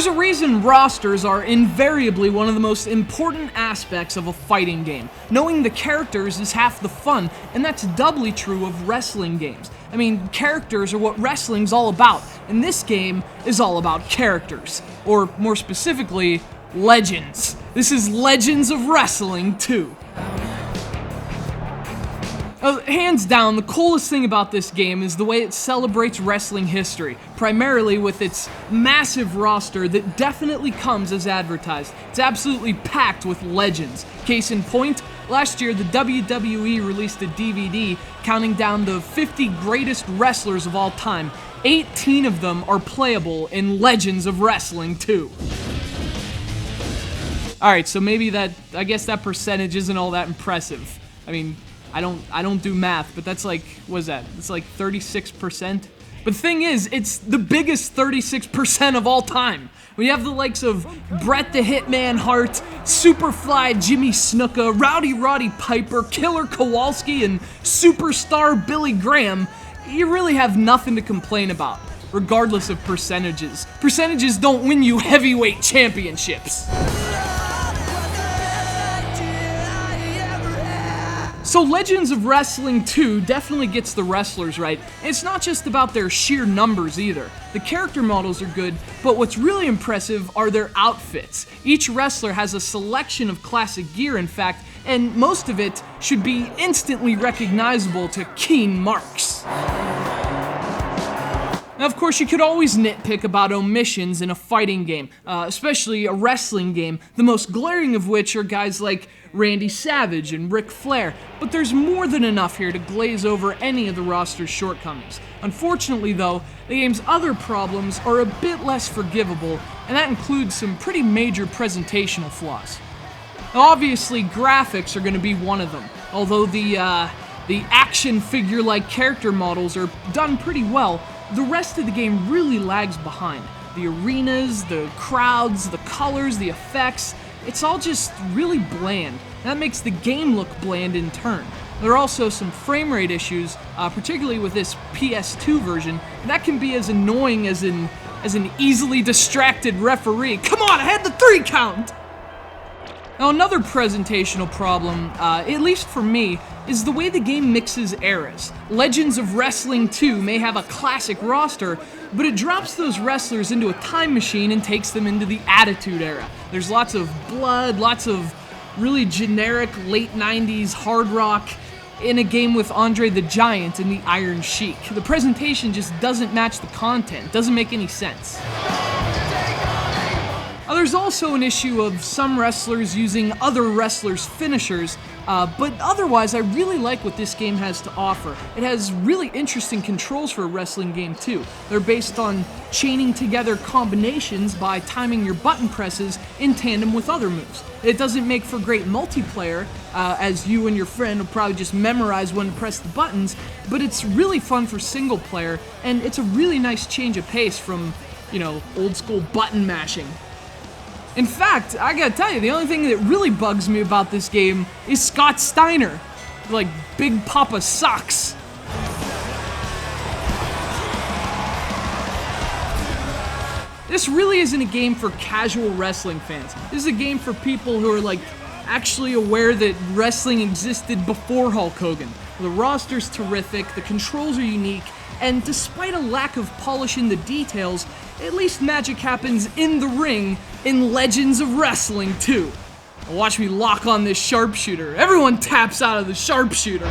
There's a reason rosters are invariably one of the most important aspects of a fighting game. Knowing the characters is half the fun, and that's doubly true of wrestling games. I mean, characters are what wrestling's all about, and this game is all about characters. Or, more specifically, legends. This is Legends of Wrestling 2. Hands down, the coolest thing about this game is the way it celebrates wrestling history, primarily with its massive roster that definitely comes as advertised. It's absolutely packed with legends. Case in point, last year the WWE released a DVD counting down the 50 greatest wrestlers of all time. 18 of them are playable in Legends of Wrestling 2. Alright, so maybe I guess that percentage isn't all that impressive. I mean, I don't do math, but that's like, what is that? It's like 36%. But the thing is, it's the biggest 36% of all time. We have the likes of Bret the Hitman Hart, Superfly Jimmy Snuka, Rowdy Roddy Piper, Killer Kowalski, and Superstar Billy Graham. You really have nothing to complain about, regardless of percentages. Percentages don't win you heavyweight championships. So Legends of Wrestling 2 definitely gets the wrestlers right, and it's not just about their sheer numbers either. The character models are good, but what's really impressive are their outfits. Each wrestler has a selection of classic gear, in fact, and most of it should be instantly recognizable to keen marks. Now, of course, you could always nitpick about omissions in a fighting game, especially a wrestling game, the most glaring of which are guys like Randy Savage and Ric Flair, but there's more than enough here to glaze over any of the roster's shortcomings. Unfortunately, though, the game's other problems are a bit less forgivable, and that includes some pretty major presentational flaws. Now, obviously, graphics are going to be one of them, although the action figure-like character models are done pretty well. The rest of the game really lags behind. The arenas, the crowds, the colors, the effects, it's all just really bland. That makes the game look bland in turn. There are also some frame rate issues, particularly with this PS2 version, and that can be as annoying as an easily distracted referee. Come on, I had the 3 count! Now, another presentational problem, at least for me, is the way the game mixes eras. Legends of Wrestling 2 may have a classic roster, but it drops those wrestlers into a time machine and takes them into the Attitude Era. There's lots of blood, lots of really generic late 90s hard rock in a game with Andre the Giant and the Iron Sheik. The presentation just doesn't match the content, doesn't make any sense. There's also an issue of some wrestlers using other wrestlers' finishers, but otherwise I really like what this game has to offer. It has really interesting controls for a wrestling game too. They're based on chaining together combinations by timing your button presses in tandem with other moves. It doesn't make for great multiplayer, as you and your friend will probably just memorize when to press the buttons, but it's really fun for single player, and it's a really nice change of pace from, old school button mashing. In fact, I gotta tell you, the only thing that really bugs me about this game is Scott Steiner. Like, Big Papa Sucks. This really isn't a game for casual wrestling fans. This is a game for people who are, actually aware that wrestling existed before Hulk Hogan. The roster's terrific, the controls are unique, and despite a lack of polish in the details, at least magic happens in the ring in Legends of Wrestling 2. Watch me lock on this sharpshooter. Everyone taps out of the sharpshooter.